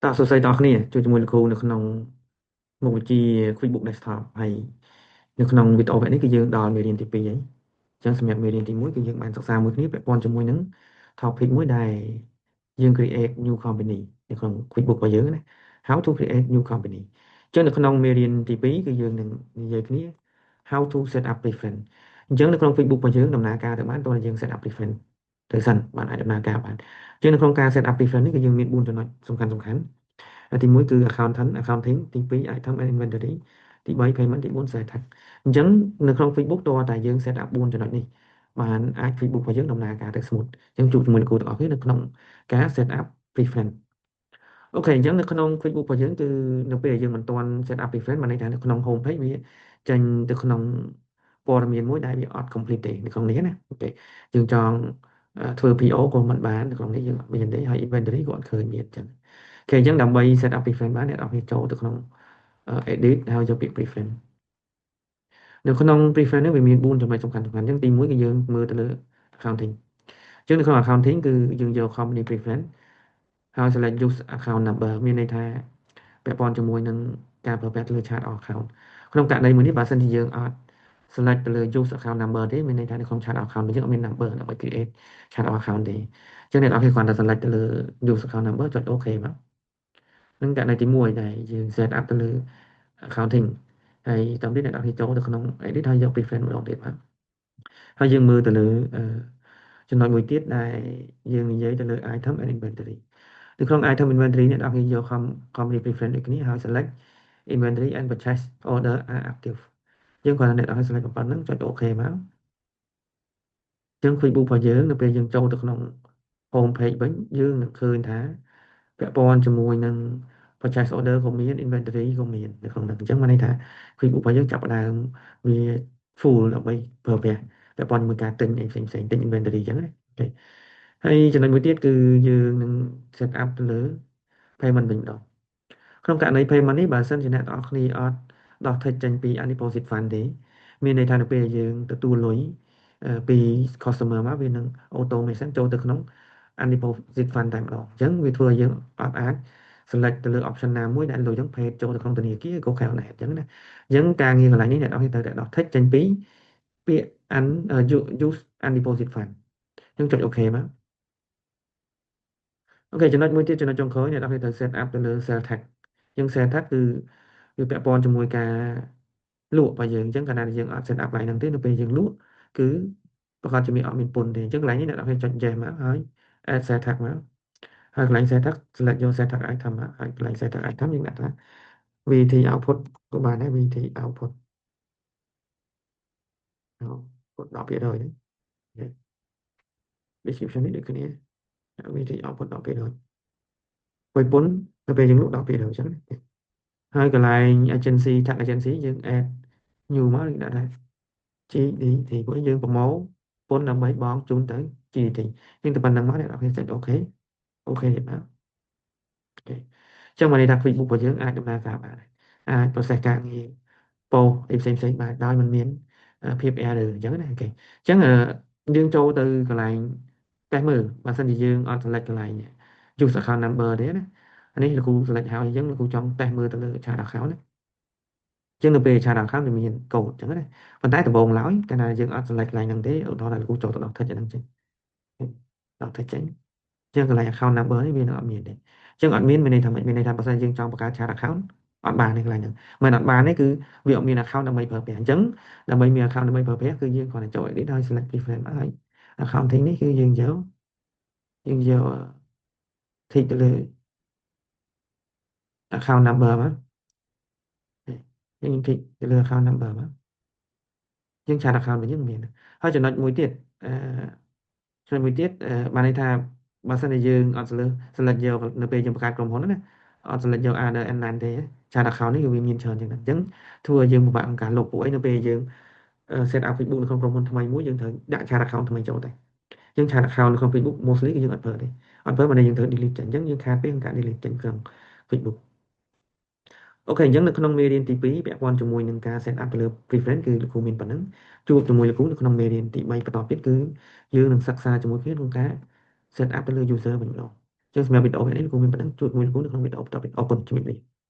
តើសួស្តីដល់គ្នាជួយជាមួយលោកគ្រូនៅក្នុងមុខវិជ្ជា QuickBook Desktop ហើយនៅក្នុងវីដេអូវគ្គនេះគឺយើងដល់មេរៀនទី2ហើយអញ្ចឹងសម្រាប់មេរៀនទី1គឺយើងបានសិក្សាមួយគ្នាពាក់ព័ន្ធជាមួយនឹង topic មួយដែលយើង create new company នៅក្នុង QuickBook របស់យើងណា How to create new company អញ្ចឹងនៅក្នុងមេរៀនទី2គឺយើងនឹងនិយាយគ្នា How to set up preference អញ្ចឹងនៅក្នុង QuickBook របស់យើងដំណើរការទៅបានតើយើង set up preference ទៅសិនបានអាចដំណើរការបានអញ្ចឹងនៅក្នុងការ set up preference នេះគឺយើងមាន4ចំណុចសំខាន់ទី1គឺ accounting ទី2 item and inventory ទី3 payment ទី4 sales tax អញ្ចឹងនៅក្នុង Facebook តើតែយើង set up 4ចំណុចនេះបានអាច Facebook របស់យើងដំណើរការទៅ smooth អញ្ចឹងជួបជាមួយនឹងគ្រូទាំងអស់គ្នានៅក្នុងការ set up preference អូខេអញ្ចឹងនៅក្នុង Facebook របស់យើងគឺនៅពេលយើងមិនទាន់ set up preference បានន័យថានៅក្នុង home page វាចេញទៅក្នុងព័ត៌មានមួយដែលវាអត់ complete ទេនៅក្នុងនេះណាអូខេយើងចង់ធ្វើ PO ក៏មិនបាននៅក្នុងនេះយើងអត់មានទេហើយ inventory ក៏អត់ឃើញមានអញ្ចឹងអូខេអញ្ចឹងដើម្បី set up preference បានអ្នកនរគ្នាចូលទៅក្នុង edit ហើយយកពាក្យ preference នៅក្នុង preference នេះវាមាន4ចំណុចសំខាន់អញ្ចឹងទី1គឺយើងមើលទៅលើ accounting អញ្ចឹងនៅក្នុង accounting គឺយើងយក company preference ហើយ select use account number មានន័យថាពាក់ព័ន្ធជាមួយនឹងការប្រើប្រាស់ទៅលើ chart of account ក្នុងករណីមួយនេះបើសិនជាយើងអត់ select ទៅលើ use account number ទេមានន័យថានៅក្នុង chart of account យើងអត់មាន number ដើម្បី create chart of account ទេអញ្ចឹងអ្នកនរគ្នាគ្រាន់តែ select ទៅលើ use account number ចុច OK មកនឹងករណីទី1ដែលយើង set up ទៅលើ accounting ហើយតាមនេះអ្នកនរគ្នាចូលទៅក្នុង edit ហើយយក preference ម្ដងទៀតបាទហើយយើងមើលទៅលើចំណុចមួយទៀតដែលយើងនិយាយទៅលើ item and inventory នៅក្នុង item inventory អ្នកនរគ្នាយក company preference ដូចគ្នាហើយ select inventory and purchase order are active យើងគ្រាន់តែអ្នកនរគ្នា select ប៉ុណ្ណឹងចុច OK មកអញ្ចឹង Facebook របស់យើងនៅពេលយើងចូលទៅក្នុង home page វិញយើងនឹងឃើញថាពាក់ព័ន្ធជាមួយនឹង purchase order ក៏មាន inventory ក៏មាននៅក្នុងនោះអញ្ចឹងមានន័យថា Facebook របស់យើងចាប់ផ្ដើមវា full ដើម្បីប្រើប្រាស់ពាក់ព័ន្ធជាមួយការទិញអីផ្សេងៗទិញ inventory អញ្ចឹងណាអូខេហើយចំណុចមួយទៀតគឺយើងនឹង set up ទៅលើ payment វិញម្ដងក្នុងករណី payment នេះបើសិនជាអ្នកនរគ្នាអត់ដោះ take ចេញពី undeposit fund ទេមានន័យថានៅពេលយើងទទួលលុយពី customer មកវានឹង automation ចូលទៅក្នុង undeposit fund តែម្ដងអញ្ចឹងវាធ្វើឲ្យយើងអត់អាច select ទៅលើ option ណាមួយដែលលុយហ្នឹង paid ចូលទៅក្នុងធនាគារក៏ calculate អញ្ចឹងណាអញ្ចឹងការងារកន្លែងនេះអ្នកនរគ្នាត្រូវតែដោះ take ចេញពីពាក្យ use undeposit fund អញ្ចឹងចុច OK មកអូខេចំណុចមួយទៀតចំណុចចុងក្រោយអ្នកនរគ្នាត្រូវ set up ទៅលើ sales tax អញ្ចឹង sales tax គឺវាពាក់ព័ន្ធជាមួយការលក់របស់យើងអញ្ចឹងកាលណាយើងអត់ set up កន្លែងហ្នឹងទេនៅពេលយើងលក់គឺប្រកាសជាមានអត់មានពន្ធទេអញ្ចឹងកន្លែងនេះអ្នកនរគ្នាចុច yes មកហើយ add sales tax មកហើយកន្លែង sales tax select យក sales tax item មកហើយកន្លែង sales tax item យើងដាក់ថា VAT output ក៏បានដែរ VAT output 10%ហ្នឹង description នេះដូចគ្នា VAT output 10%បើពន្ធនៅពេលយើងលក់10%អញ្ចឹងណាហើយកន្លែង agency tax agency យើង add new មកយើងដាក់ថា GDT ព្រោះយើងប្រមូលពន្ធដើម្បីបង់ជូនទៅ GDT យើងតែប៉ុណ្្នឹងមកអ្នកនរគ្នាចុច OK OK ទេបាទអូខេអញ្ចឹងមកន័យថា QuickBook របស់យើងអាចដំណើរការបានអាច process ការងារពោអីផ្សេងបានដោយមិនមានភាព error អញ្ចឹងណាអូខេអញ្ចឹងយើងចូលទៅកន្លែងតេស្តមើលបើសិនជាយើងអត់ select កន្លែង use account number ទេណាអានេះលោកគ្រូ select ហើយអញ្ចឹងលោកគ្រូចង់តេស្តមើលទៅលើ chart account ណាអញ្ចឹងនៅពេល chart account វាមានកូដអញ្ចឹងណាប៉ុន្តែដំបូងឡើយកាលណាយើងអត់ select កន្លែងហ្នឹងទេឧទាហរណ៍ថាលោកគ្រូចូលទៅដល់ text ហ្នឹងចេញដល់ text ចេញអញ្ចឹងកន្លែង account number នេះវានឹងអត់មានទេអញ្ចឹងអត់មានមានន័យថាម៉េចមានន័យថាបើសិនយើងចង់បង្កើត chart account អត់បានទេកន្លែងហ្នឹងមិនអត់បានទេគឺវាអត់មាន account ដើម្បីប្រើប្រាស់អញ្ចឹងដើម្បីមាន account ដើម្បីប្រើប្រាស់គឺយើងគ្រាន់តែចូល edit ហើយ select preference មកហើយ accounting នេះគឺយើងយក tick ទៅលើ account number មកយើង tick ទៅលើ account number មកយើង chart account វិញយើងមានហើយចំណុចមួយទៀតអឺចំណុចមួយទៀតបានន័យថាបើសិនជាយើងអត់ select យកនៅពេលយើងបង្កើតក្រុមហ៊ុនណាអត់ select យក other and none ទេ chart account នេះគឺវាមានច្រើនជាងហ្នឹងអញ្ចឹងធ្វើឲ្យយើងពិបាកក្នុងការលុបពួកអីនៅពេលយើង set up Facebook នៅក្នុងក្រុមហ៊ុនថ្មីមួយយើងត្រូវដាក់ chart account ថ្មីចូលតែយើង chart account នៅក្នុង Facebook mostly គឺយើងអត់ប្រើទេអត់ប្រើបើយើងត្រូវ delete ចេញអញ្ចឹងយើងខាតពេលក្នុងការ delete ចេញក្នុង Facebook អូខេអញ្ចឹងនៅក្នុងមេរៀនទី2ពាក់ព័ន្ធជាមួយនឹងការ set up ទៅលើ preference គឺលោកគ្រូមានប៉ុណ្ណឹងជួបជាមួយលោកគ្រូនៅក្នុងមេរៀនទី3បន្តទៀតគឺយើងនឹងសិក្សាជាមួយគ្នាក្នុងការ set up ទៅលើ user វិញម្ដង ចឹងសម្រាប់វីដេអូនេះលោកគ្រូមានប៉ុណ្ណឹងជួយមួយលោកគ្រូនៅក្នុងវីដេអូបន្តទៀតអរគុណជំរាបលា